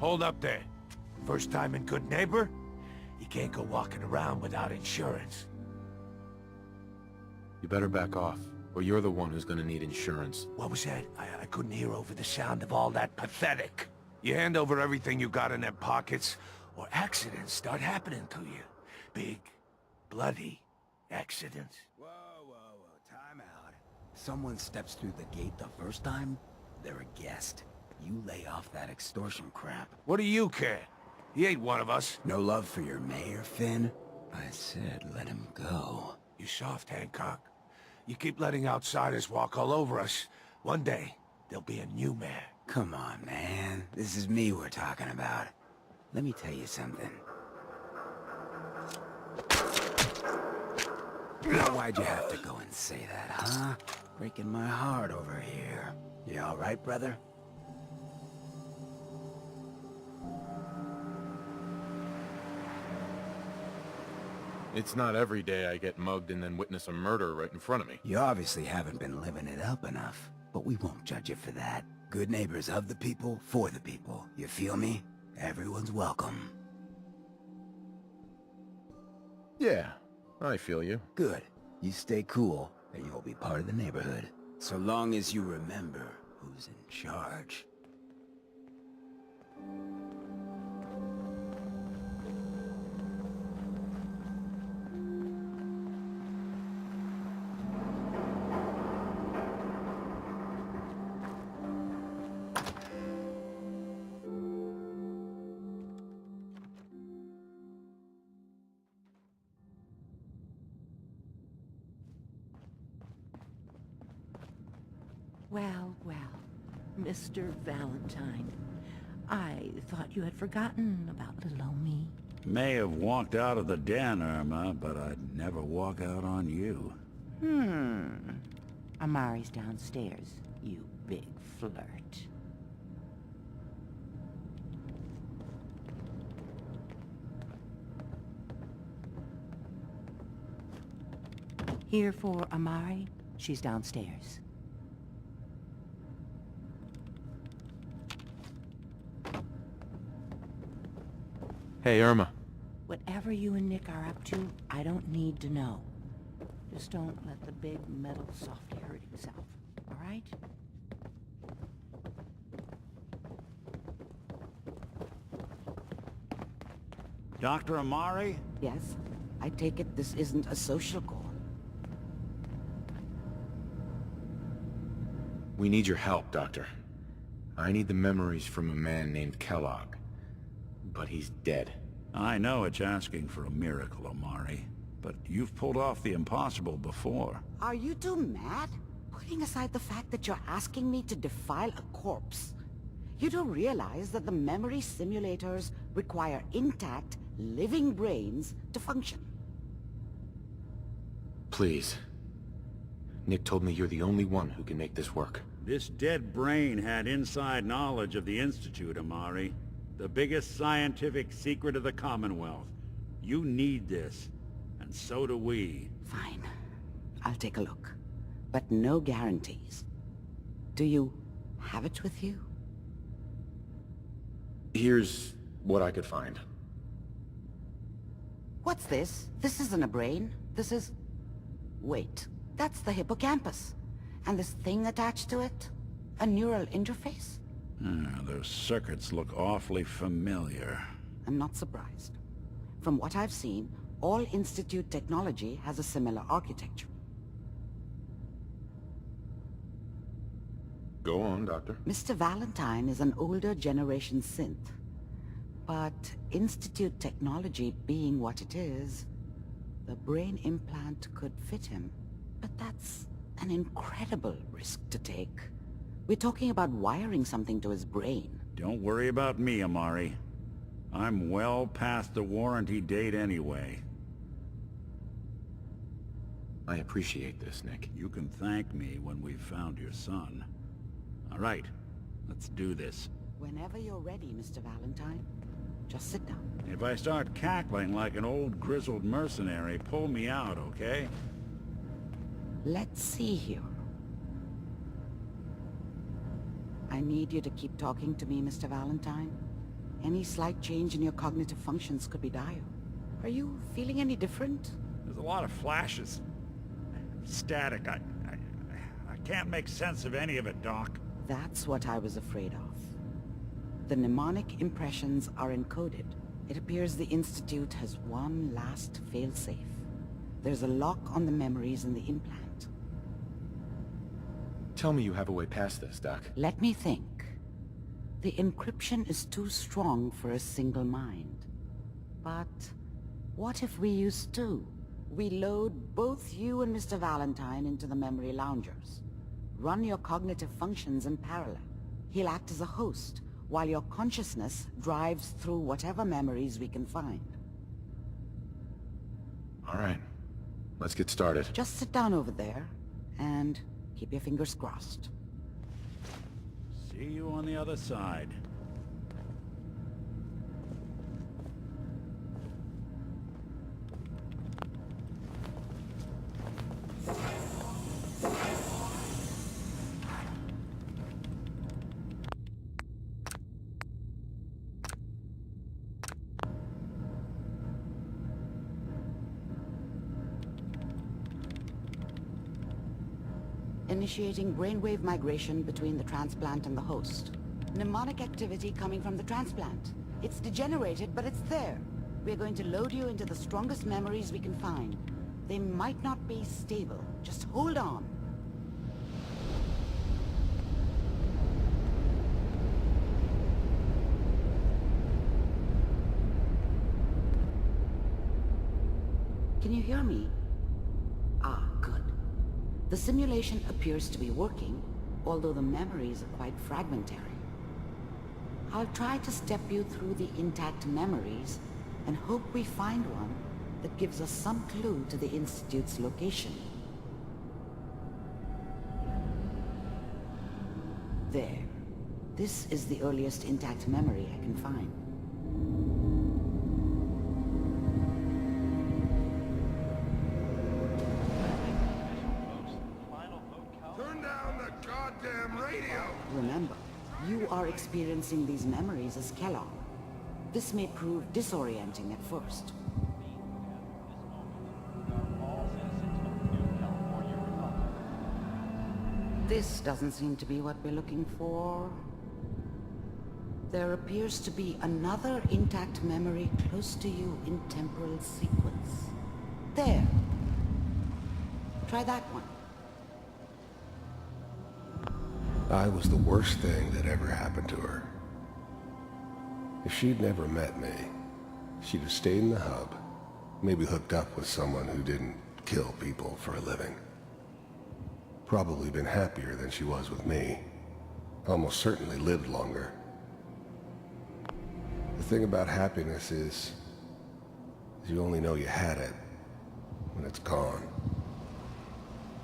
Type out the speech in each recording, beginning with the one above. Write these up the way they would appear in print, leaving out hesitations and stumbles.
Hold up there. First time in Good Neighbor? You can't go walking around without insurance. You better back off, or you're the one who's gonna need insurance. What was that? I couldn't hear over the sound of all that pathetic. You hand over everything you got in them pockets, or accidents start happening to you. Big, bloody accidents. Whoa, time out. Someone steps through the gate the first time, they're a guest. You lay off that extortion crap. What do you care? He ain't one of us. No love for your mayor, Finn? I said let him go. You soft, Hancock. You keep letting outsiders walk all over us. One day, there'll be a new mayor. Come on, man. This is me we're talking about. Let me tell you something. Now, why'd you have to go and say that, huh? Breaking my heart over here. You all right, brother? It's not every day I get mugged and then witness a murder right in front of me. You obviously haven't been living it up enough, but we won't judge you for that. Good neighbors of the people, for the people. You feel me? Everyone's welcome. Yeah, I feel you. Good. You stay cool, and you'll be part of the neighborhood. So long as you remember who's in charge. Well, well, Mr. Valentine. I thought you had forgotten about little old me. May have walked out of the den, Irma, but I'd never walk out on you. Amari's downstairs, you big flirt. Here for Amari? She's downstairs. Hey, Irma. Whatever you and Nick are up to, I don't need to know. Just don't let the big metal softy hurt himself, all right? Dr. Amari? Yes, I take it this isn't a social call. We need your help, Doctor. I need the memories from a man named Kellogg. But he's dead. I know it's asking for a miracle, Amari, but you've pulled off the impossible before. Are you two mad? Putting aside the fact that you're asking me to defile a corpse, you do realize that the memory simulators require intact, living brains to function. Please. Nick told me you're the only one who can make this work. This dead brain had inside knowledge of the Institute, Amari. The biggest scientific secret of the Commonwealth. You need this, and so do we. Fine. I'll take a look. But no guarantees. Do you have it with you? Here's what I could find. What's this? This isn't a brain. This is... Wait. That's the hippocampus. And this thing attached to it? A neural interface? Those circuits look awfully familiar. I'm not surprised. From what I've seen, all Institute technology has a similar architecture. Go on, Doctor. Mr. Valentine is an older generation synth. But Institute technology being what it is, the brain implant could fit him. But that's an incredible risk to take. We're talking about wiring something to his brain. Don't worry about me, Amari. I'm well past the warranty date anyway. I appreciate this, Nick. You can thank me when we've found your son. All right, let's do this. Whenever you're ready, Mr. Valentine. Just sit down. If I start cackling like an old grizzled mercenary, pull me out, okay? Let's see here. I need you to keep talking to me, Mr. Valentine. Any slight change in your cognitive functions could be dire. Are you feeling any different? There's a lot of flashes. Static. I can't make sense of any of it, Doc. That's what I was afraid of. The mnemonic impressions are encoded. It appears the Institute has one last failsafe. There's a lock on the memories in the implant. Tell me you have a way past this, Doc. Let me think. The encryption is too strong for a single mind. But what if we use two? We load both you and Mr. Valentine into the memory loungers. Run your cognitive functions in parallel. He'll act as a host, while your consciousness drives through whatever memories we can find. All right. Let's get started. Just sit down over there, and keep your fingers crossed. See you on the other side. Initiating brainwave migration between the transplant and the host. Mnemonic activity coming from the transplant. It's degenerated, but it's there. We're going to load you into the strongest memories we can find. They might not be stable. Just hold on. Can you hear me? Ah, good. The simulation appears to be working, although the memories are quite fragmentary. I'll try to step you through the intact memories and hope we find one that gives us some clue to the Institute's location. There. This is the earliest intact memory I can find. Turn down the goddamn radio! Remember, you are experiencing these memories as Kellogg. This may prove disorienting at first. This doesn't seem to be what we're looking for. There appears to be another intact memory close to you in temporal sequence. There. Try that one. I was the worst thing that ever happened to her. If she'd never met me, she'd have stayed in the hub, maybe hooked up with someone who didn't kill people for a living. Probably been happier than she was with me. Almost certainly lived longer. The thing about happiness is you only know you had it when it's gone.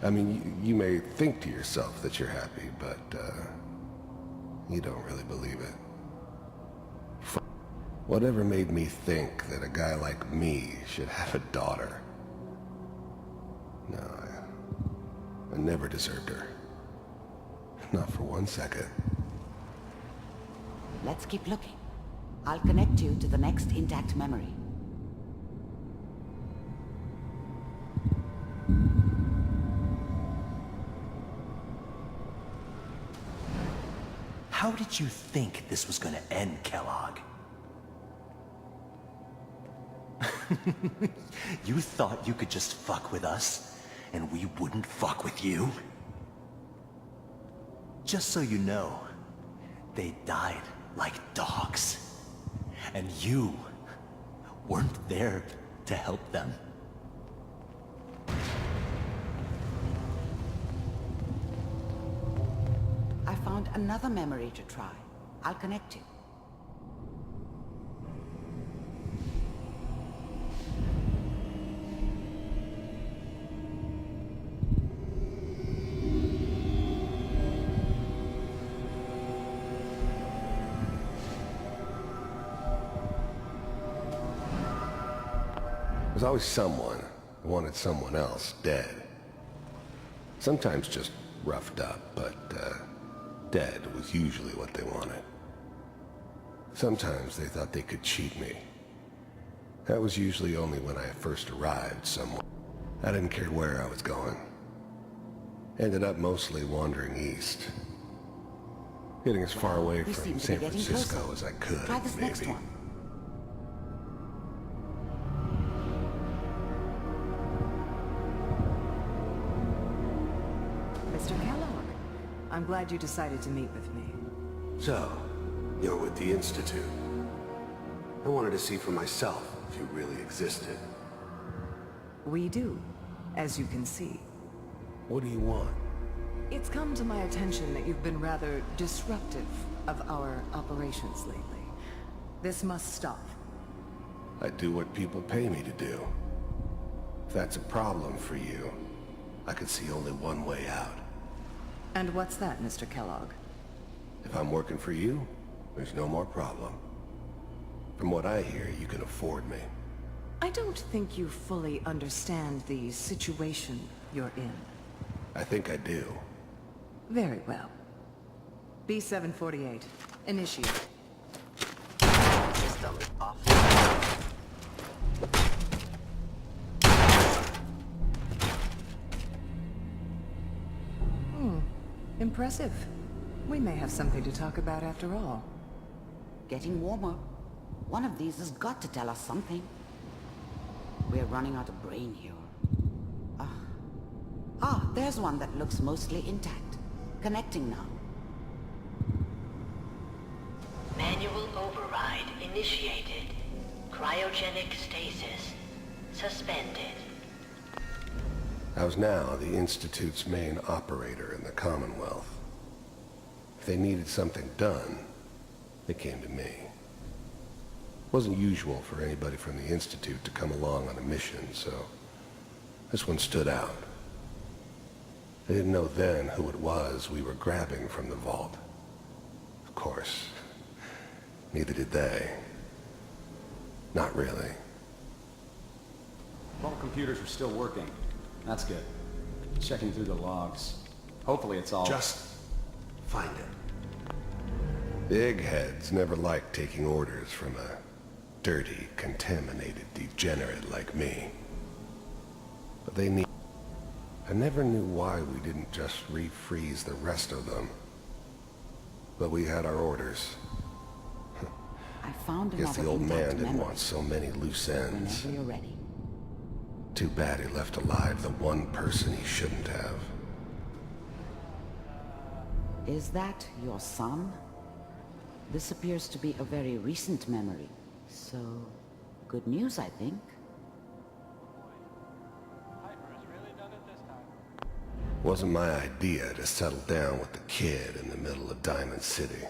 I mean, you may think to yourself that you're happy, but you don't really believe it. Whatever made me think that a guy like me should have a daughter? No, I never deserved her. Not for 1 second. Let's keep looking. I'll connect you to the next intact memory. How did you think this was gonna end, Kellogg? You thought you could just fuck with us, and we wouldn't fuck with you? Just so you know, they died like dogs. And you weren't there to help them. I found another memory to try. I'll connect you. There's always someone who wanted someone else dead. Sometimes just roughed up, but dead was usually what they wanted. Sometimes they thought they could cheat me. That was usually only when I first arrived somewhere. I didn't care where I was going. Ended up mostly wandering east. Getting as far away We from seem to San be getting Francisco closer. as I could, Try this maybe. next one. Mr. Kellogg, I'm glad you decided to meet with me. So, you're with the Institute. I wanted to see for myself if you really existed. We do, as you can see. What do you want? It's come to my attention that you've been rather disruptive of our operations lately. This must stop. I do what people pay me to do. If that's a problem for you, I could see only one way out. And what's that, Mr. Kellogg? If I'm working for you, there's no more problem. From what I hear, you can afford me. I don't think you fully understand the situation you're in. I think I do. Very well. B-748, initiate. System is off. Impressive. We may have something to talk about after all. Getting warmer. One of these has got to tell us something. We're running out of brain here. There's one that looks mostly intact. Connecting now. Manual override initiated. Cryogenic stasis suspended. I was now the Institute's main operator in the Commonwealth. If they needed something done, they came to me. It wasn't usual for anybody from the Institute to come along on a mission, so this one stood out. I didn't know then who it was we were grabbing from the vault. Of course, neither did they. Not really. All the computers are still working. That's good. Checking through the logs. Hopefully it's all... Just find it. The eggheads never liked taking orders from a dirty, contaminated degenerate like me. But they need... I never knew why we didn't just refreeze the rest of them. But we had our orders. I found Guess another the old man intact didn't memory. want so many loose ends. Whenever you're ready. Too bad he left alive the one person he shouldn't have. Is that your son? This appears to be a very recent memory. So, good news, I think. Wasn't my idea to settle down with the kid in the middle of Diamond City.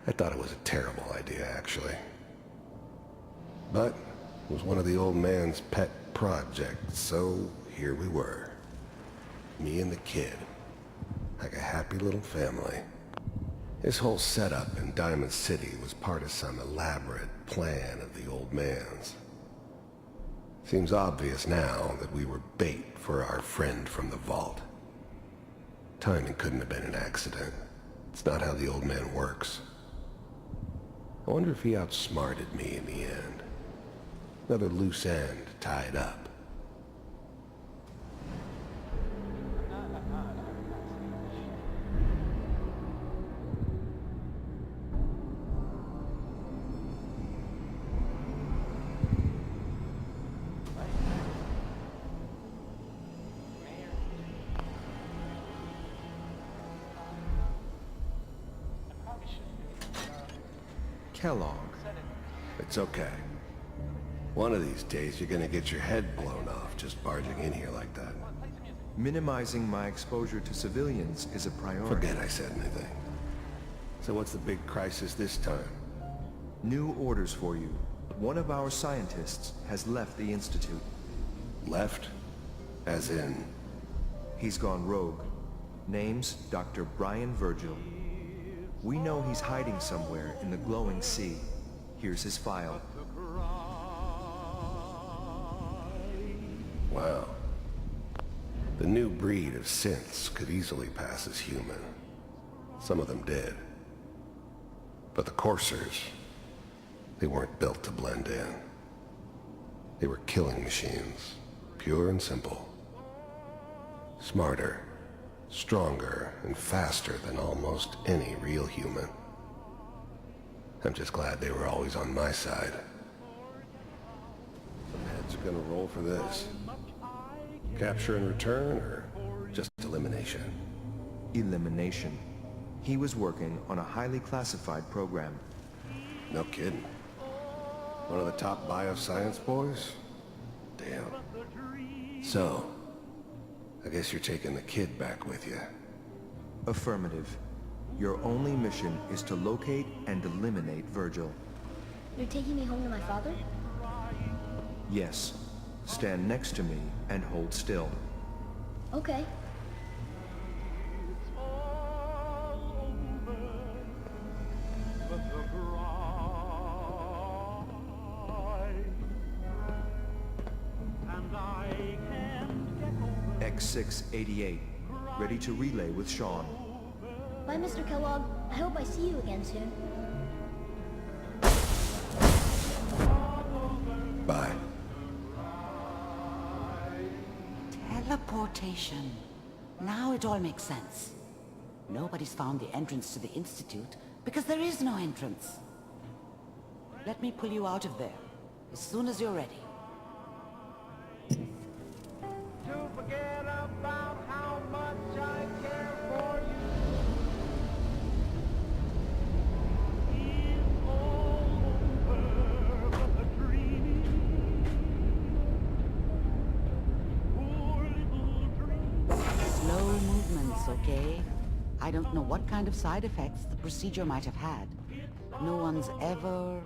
I thought it was a terrible idea, actually. But it was one of the old man's pet projects, so here we were. Me and the kid. Like a happy little family. His whole setup in Diamond City was part of some elaborate plan of the old man's. Seems obvious now that we were bait for our friend from the vault. Timing couldn't have been an accident. It's not how the old man works. I wonder if he outsmarted me in the end. Another loose end tied up. Kellogg. It's okay. One of these days you're gonna get your head blown off just barging in here like that. Minimizing my exposure to civilians is a priority. Forget I said anything. So what's the big crisis this time? New orders for you. One of our scientists has left the Institute. Left? As in... He's gone rogue. Name's Dr. Brian Virgil. We know he's hiding somewhere in the glowing sea. Here's his file. Wow. The new breed of synths could easily pass as human. Some of them did. But the coursers, they weren't built to blend in. They were killing machines, pure and simple. Smarter, stronger, and faster than almost any real human. I'm just glad they were always on my side. Some heads are gonna roll for this. Capture and return, or just elimination? Elimination. He was working on a highly classified program. No kidding. One of the top bioscience boys? Damn. So, I guess you're taking the kid back with you. Affirmative. Your only mission is to locate and eliminate Virgil. You're taking me home to my father? Yes. Stand next to me and hold still. Okay. X688, ready to relay with Shaun. Bye, Mr. Kellogg. I hope I see you again soon. Bye. Teleportation. Now it all makes sense. Nobody's found the entrance to the Institute because there is no entrance. Let me pull you out of there as soon as you're ready. Slow movements, okay? I don't know what kind of side effects the procedure might have had. No one's ever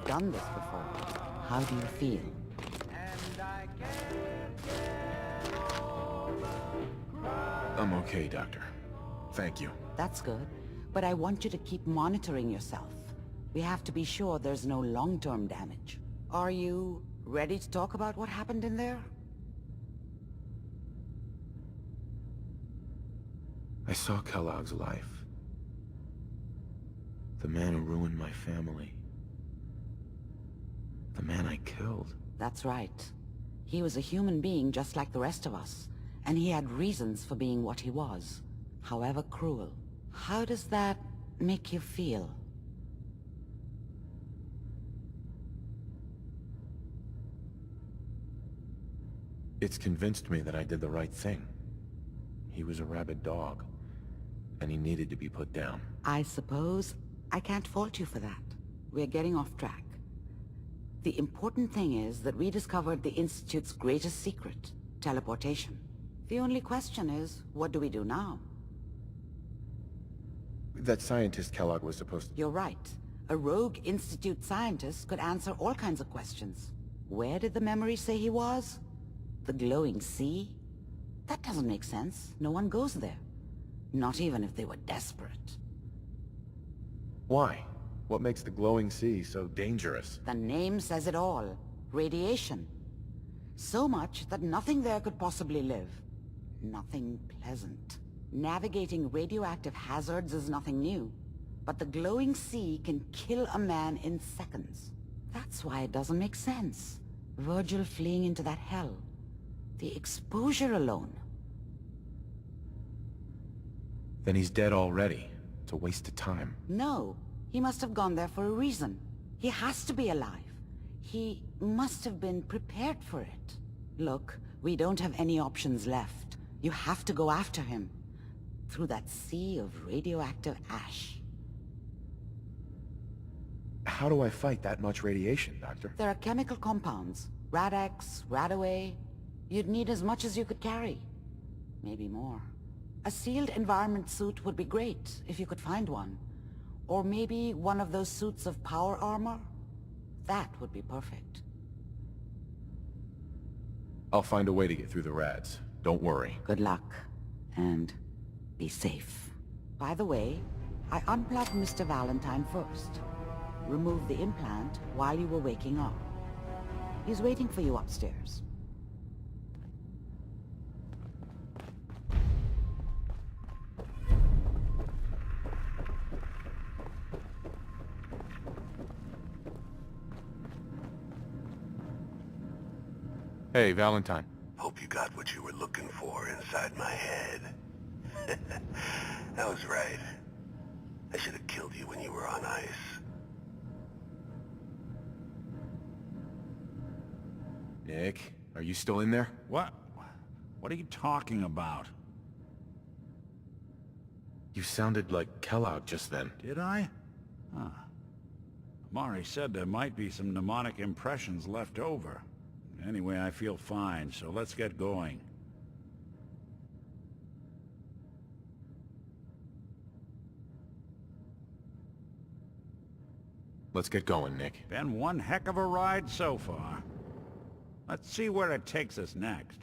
done this before. How do you feel? I'm okay, Doctor. Thank you. That's good. But I want you to keep monitoring yourself. We have to be sure there's no long-term damage. Are you ready to talk about what happened in there? I saw Kellogg's life. The man who ruined my family. The man I killed. That's right. He was a human being just like the rest of us, and he had reasons for being what he was, however cruel. How does that make you feel? It's convinced me that I did the right thing. He was a rabid dog, and he needed to be put down. I suppose I can't fault you for that. We're getting off track. The important thing is that we discovered the Institute's greatest secret, teleportation. The only question is, what do we do now? That scientist Kellogg was supposed to... You're right. A rogue Institute scientist could answer all kinds of questions. Where did the memory say he was? The glowing sea? That doesn't make sense. No one goes there. Not even if they were desperate. Why? What makes the glowing sea so dangerous? The name says it all. Radiation. So much that nothing there could possibly live. Nothing pleasant. Navigating radioactive hazards is nothing new. But the glowing sea can kill a man in seconds. That's why it doesn't make sense. Virgil fleeing into that hell. The exposure alone. Then he's dead already. It's a waste of time. No. He must have gone there for a reason. He has to be alive. He must have been prepared for it. Look, we don't have any options left. You have to go after him. Through that sea of radioactive ash. How do I fight that much radiation, Doctor? There are chemical compounds. Rad-X, Radaway. You'd need as much as you could carry. Maybe more. A sealed environment suit would be great, if you could find one. Or maybe one of those suits of power armor? That would be perfect. I'll find a way to get through the rads. Don't worry. Good luck. And be safe. By the way, I unplugged Mr. Valentine first. Removed the implant while you were waking up. He's waiting for you upstairs. Hey, Valentine. Hope you got what you were looking for inside my head. I was right. I should have killed you when you were on ice. Nick, are you still in there? What? What are you talking about? You sounded like Kellogg just then. Did I? Huh. Mari said there might be some mnemonic impressions left over. Anyway, I feel fine, so let's get going. Let's get going, Nick. Been one heck of a ride so far. Let's see where it takes us next.